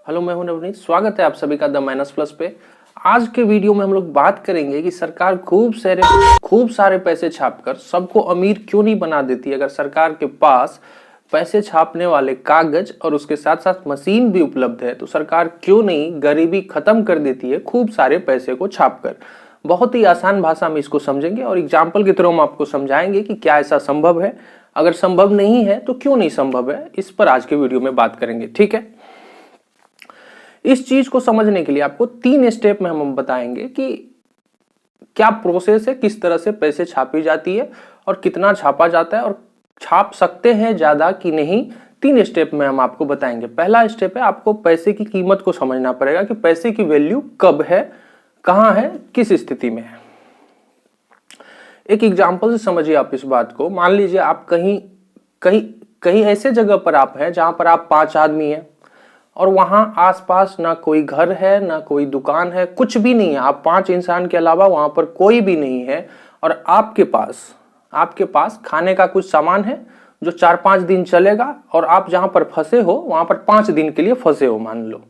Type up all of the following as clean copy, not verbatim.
Hello, मैं हूं नवनीत। स्वागत है आप सभी का द माइनस प्लस पे। आज के वीडियो में हम लोग बात करेंगे कि सरकार खूब सारे पैसे छापकर सबको अमीर क्यों नहीं बना देती। अगर सरकार के पास पैसे छापने वाले कागज और उसके साथ साथ मशीन भी उपलब्ध है तो सरकार क्यों नहीं गरीबी खत्म कर देती है खूब सारे पैसे को छापकर। बहुत ही आसान भाषा में इसको समझेंगे और एग्जाम्पल के थ्रू हम आपको समझाएंगे कि क्या ऐसा संभव है। अगर संभव नहीं है तो क्यों नहीं संभव है, इस पर आज के वीडियो में बात करेंगे। ठीक है, इस चीज को समझने के लिए आपको 3 स्टेप में हम बताएंगे कि क्या प्रोसेस है, किस तरह से पैसे छापी जाती है और कितना छापा जाता है और छाप सकते हैं ज्यादा कि नहीं। 3 स्टेप में हम आपको बताएंगे। पहला स्टेप है आपको पैसे की कीमत को समझना पड़ेगा कि पैसे की वैल्यू कब है, कहां है, किस स्थिति में है। एक एग्जाम्पल से समझिए आप इस बात को। मान लीजिए आप कहीं ऐसे जगह पर आप हैं जहां पर आप 5 आदमी हैं और वहां आसपास ना कोई घर है ना कोई दुकान है, कुछ भी नहीं है। आप 5 इंसान के अलावा वहां पर कोई भी नहीं है और आपके पास खाने का कुछ सामान है जो 4-5 दिन चलेगा और आप जहां पर फंसे हो वहां पर 5 दिन के लिए फंसे हो मान लो।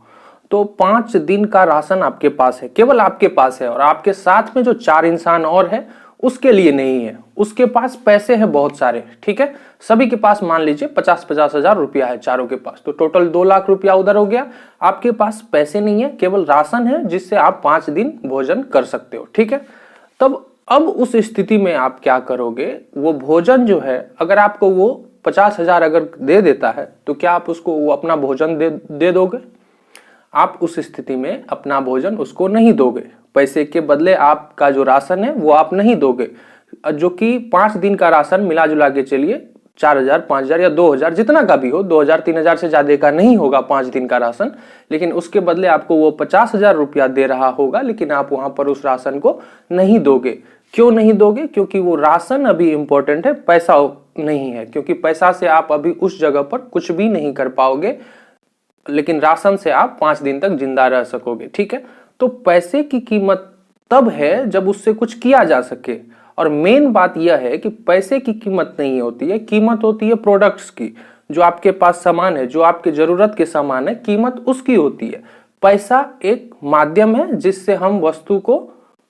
तो 5 दिन का राशन आपके पास है, केवल आपके पास है, और आपके साथ में जो 4 इंसान और है उसके लिए नहीं है। उसके पास पैसे हैं बहुत सारे। ठीक है, सभी के पास मान लीजिए 50-50 हजार रुपया है चारों के पास, तो टोटल 2 लाख रुपया उधर हो गया। आपके पास पैसे नहीं है, केवल राशन है जिससे आप 5 दिन भोजन कर सकते हो। ठीक है, तब अब उस स्थिति में आप क्या करोगे, वो भोजन जो है अगर आपको वो 50 हजार अगर दे देता है तो क्या आप उसको वो अपना भोजन दे दोगे? आप उस स्थिति में अपना भोजन उसको नहीं दोगे। पैसे के बदले आपका जो राशन है वो आप नहीं दोगे, जो कि 5 दिन का राशन मिला जुला के चलिए 4,000, 5,000 या 2,000 जितना का भी हो, 2,000, 3,000 से ज्यादा का नहीं होगा 5 दिन का राशन। लेकिन उसके बदले आपको वो 50,000 रुपया दे रहा होगा, लेकिन आप वहां पर उस राशन को नहीं दोगे। क्यों नहीं दोगे? क्योंकि वो राशन अभी इंपॉर्टेंट है, पैसा नहीं है। क्योंकि पैसा से आप अभी उस जगह पर कुछ भी नहीं कर पाओगे, लेकिन राशन से आप 5 दिन तक जिंदा रह सकोगे। ठीक है, तो पैसे की कीमत तब है जब उससे कुछ किया जा सके। और मेन बात यह है कि पैसे की कीमत नहीं होती है, कीमत होती है प्रोडक्ट्स की। जो आपके पास सामान है, जो आपके जरूरत के सामान है, कीमत उसकी होती है। पैसा एक माध्यम है जिससे हम वस्तु को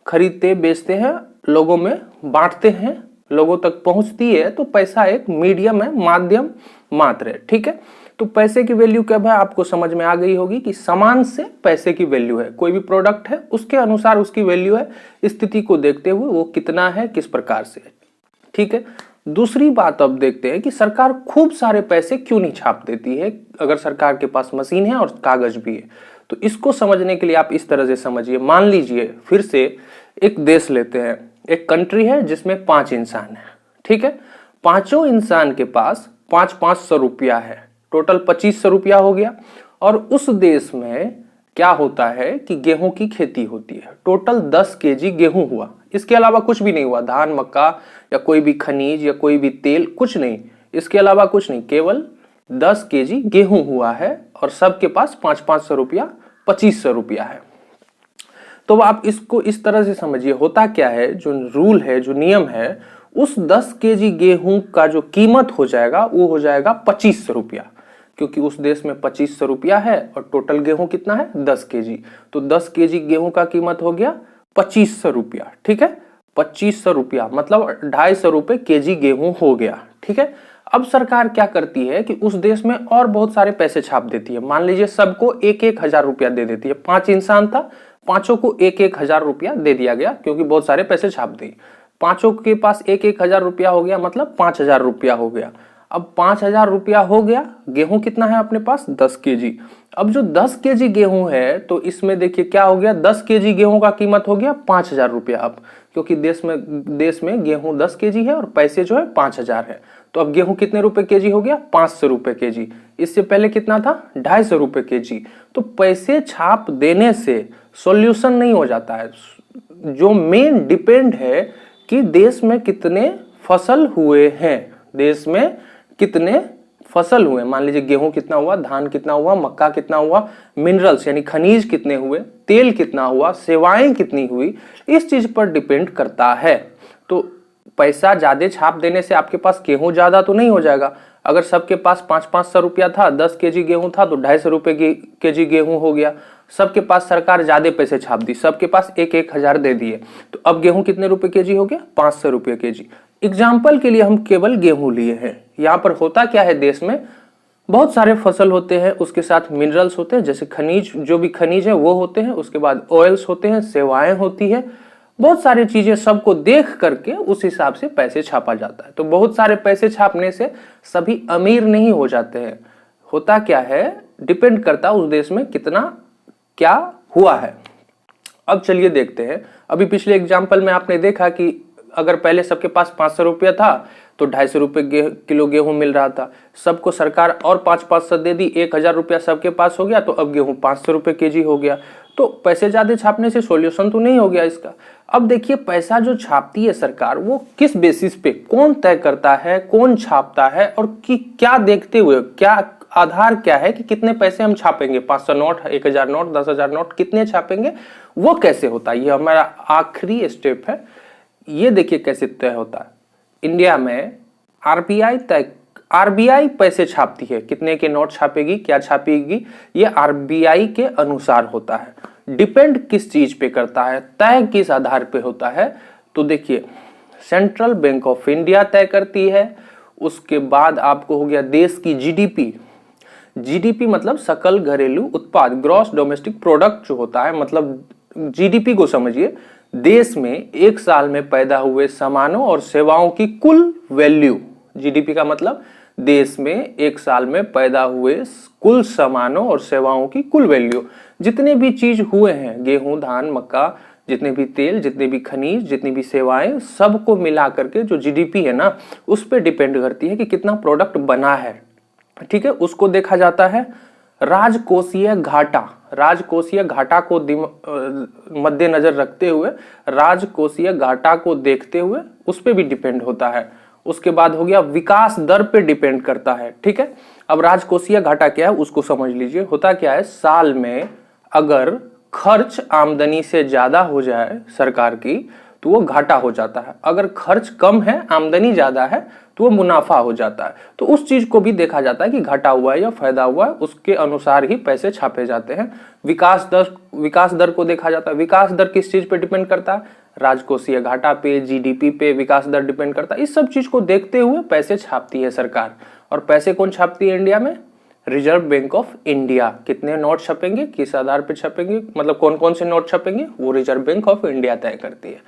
खरीदते बेचते हैं, लोगों में बांटते हैं, लोगों तक पहुंचती है। तो पैसा एक मीडियम है, माध्यम मात्र है। ठीक है, तो पैसे की वैल्यू क्या है आपको समझ में आ गई होगी कि सामान से पैसे की वैल्यू है। कोई भी प्रोडक्ट है उसके अनुसार उसकी वैल्यू है, स्थिति को देखते हुए वो कितना है, किस प्रकार से है। ठीक है, दूसरी बात अब देखते हैं कि सरकार खूब सारे पैसे क्यों नहीं छाप देती है अगर सरकार के पास मशीन है और कागज भी है। तो इसको समझने के लिए आप इस तरह से समझिए। मान लीजिए फिर से एक देश लेते हैं, एक कंट्री है जिसमें 5 इंसान है। ठीक है, पांचों इंसान के पास 500 रुपया है, टोटल 2500 रुपया हो गया। और उस देश में क्या होता है कि गेहूं की खेती होती है। टोटल 10 केजी गेहूं हुआ, इसके अलावा कुछ भी नहीं हुआ। धान, मक्का या कोई भी खनिज या कोई भी तेल, कुछ नहीं, इसके अलावा कुछ नहीं, केवल 10 केजी गेहूं हुआ है और सबके पास 500 रुपया, 2500 रुपया है। तो आप इसको इस तरह से समझिए, होता क्या है, जो रूल है, जो नियम है, उस 10 केजी गेहूं का जो कीमत हो जाएगा वो हो जाएगा 2500 रुपया। क्योंकि उस देश में 2500 रुपया है और टोटल गेहूं कितना है, 10 केजी। तो 10 केजी गेहूं का कीमत हो गया 2500 रुपया। ठीक है, 2500 रुपया मतलब 250 रुपए केजी गेहूं हो गया। ठीक है, अब सरकार क्या करती है कि उस देश में और बहुत सारे पैसे छाप देती है। मान लीजिए सबको 1-1 हजार रुपया दे देती है। 5 इंसान था, पांचों को 1-1 हजार रुपया दे दिया गया क्योंकि बहुत सारे पैसे छाप दिए। पांचों के पास 1-1 हजार रुपया हो गया, मतलब 5,000 रुपया हो गया। अब 5,000 रुपया हो गया, गेहूं कितना है अपने पास, 10 केजी। अब जो 10 केजी गेहूं है तो इसमें देखिए क्या हो गया, 10 केजी गेहूं का कीमत हो गया 5,000 रुपया। अब क्योंकि देश में गेहूं 10 केजी है और पैसे जो है 5,000 है, तो अब गेहूं कितने रुपए केजी हो गया, 500 रुपए केजी। इससे पहले कितना था, 250 रुपए केजी। तो पैसे छाप देने से सॉल्यूशन नहीं हो जाता है। जो मेन डिपेंड है कि देश में कितने फसल हुए हैं, देश में कितने फसल हुए। मान लीजिए गेहूं कितना हुआ, धान कितना हुआ, मक्का कितना हुआ, मिनरल्स यानी खनिज कितने हुए, तेल कितना हुआ, सेवाएं कितनी हुई, इस चीज पर डिपेंड करता है। तो पैसा ज्यादा छाप देने से आपके पास गेहूं ज्यादा तो नहीं हो जाएगा। अगर सबके पास 500-500 रुपया था, 10 केजी गेहूं था तो 250 रुपये केजी गेहूं हो गया। सबके पास सरकार ज्यादा पैसे छाप दी, सबके पास 1-1 हजार दे दिए, तो अब गेहूं कितने रुपए केजी हो गया? 500 रुपये केजी। एग्जाम्पल के लिए हम केवल गेहूं लिए हैं। यहाँ पर होता क्या है, देश में बहुत सारे फसल होते हैं, उसके साथ मिनरल्स होते हैं, जैसे खनिज, जो भी खनिज है वो होते हैं, उसके बाद ऑयल्स होते हैं, सेवाएं होती है, बहुत सारी चीजें, सबको देख करके उस हिसाब से पैसे छापा जाता है। तो बहुत सारे पैसे छापने से सभी अमीर नहीं हो जाते हैं। होता क्या है, डिपेंड करता उस देश में कितना क्या हुआ है। अब चलिए देखते हैं। अभी पिछले एग्जाम्पल में आपने देखा कि अगर पहले सबके पास 500 रुपया था तो 250 रुपये किलो गेहूं मिल रहा था, सबको सरकार और 500 दे दी, 1000 रुपया सबके पास हो गया, तो अब गेहूं 500 रुपये केजी हो गया। तो पैसे ज्यादा छापने से सॉल्यूशन तो नहीं हो गया इसका। अब देखिए, पैसा जो छापती है सरकार, वो किस बेसिस पे, कौन तय करता है, कौन छापता है, और कि क्या देखते हुए, क्या आधार क्या है कि कितने पैसे हम छापेंगे, 500 नोट, 1000 नोट, 10,000 नोट कितने छापेंगे, वो कैसे होता है? ये हमारा आखिरी स्टेप है। ये देखिए कैसे तय होता है। इंडिया में आरबीआई पैसे छापती है, कितने के नोट छापेगी, क्या छापेगी, ये आरबीआई के अनुसार होता है। डिपेंड किस चीज पे करता है, तय किस आधार पे होता है? तो देखिए, सेंट्रल बैंक ऑफ इंडिया तय करती है। उसके बाद आपको हो गया देश की जीडीपी। जीडीपी मतलब सकल घरेलू उत्पाद, ग्रॉस डोमेस्टिक प्रोडक्ट जो होता है, मतलब जीडीपी को समझिए, देश में एक साल में पैदा हुए सामानों और सेवाओं की कुल वैल्यू। जीडीपी का मतलब देश में एक साल में पैदा हुए कुल सामानों और सेवाओं की कुल वैल्यू। जितने भी चीज हुए हैं, गेहूं, धान, मक्का, जितने भी तेल, जितने भी खनिज, जितनी भी सेवाएं, सबको मिला करके जो जीडीपी है ना, उस पर डिपेंड करती है कि कितना प्रोडक्ट बना है। ठीक है, उसको देखा जाता है। राजकोषीय घाटा, राजकोषीय घाटा को मद्देनजर रखते हुए, राजकोषीय घाटा को देखते हुए उस पर भी डिपेंड होता है। उसके बाद हो गया विकास दर पे डिपेंड करता है। ठीक है, अब राजकोषीय घाटा क्या है उसको समझ लीजिए। होता क्या है, साल में अगर खर्च आमदनी से ज्यादा हो जाए सरकार की तो वो घाटा हो जाता है, अगर खर्च कम है, आमदनी ज्यादा है, तो वो मुनाफा हो जाता है। तो उस चीज को भी देखा जाता है कि घाटा हुआ है या फायदा हुआ है, उसके अनुसार ही पैसे छापे जाते हैं। विकास दर को देखा जाता है। विकास दर किस चीज पे डिपेंड करता है? राजकोषीय घाटा पे, जीडीपी पे विकास दर डिपेंड करता है। इस सब चीज को देखते हुए पैसे छापती है सरकार। और पैसे कौन छापती है इंडिया में? Reserve bank of India. कितने नोट छपेंगे, किस आधार पर छपेंगे, मतलब कौन कौन से नोट छपेंगे, वो रिजर्व बैंक ऑफ इंडिया तय करती है।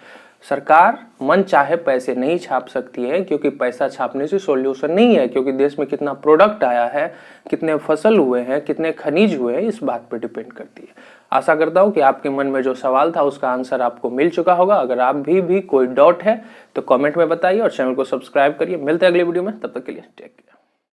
सरकार मन चाहे पैसे नहीं छाप सकती है, क्योंकि पैसा छापने से सॉल्यूशन नहीं है, क्योंकि देश में कितना प्रोडक्ट आया है, कितने फसल हुए हैं, कितने खनिज हुए हैं, इस बात पर डिपेंड करती है। आशा करता हूं कि आपके मन में जो सवाल था उसका आंसर आपको मिल चुका होगा। अगर आप भी कोई डाउट है तो कमेंट में बताइए और चैनल को सब्सक्राइब करिए। मिलते हैं अगले वीडियो में, तब तक के लिए टेक केयर।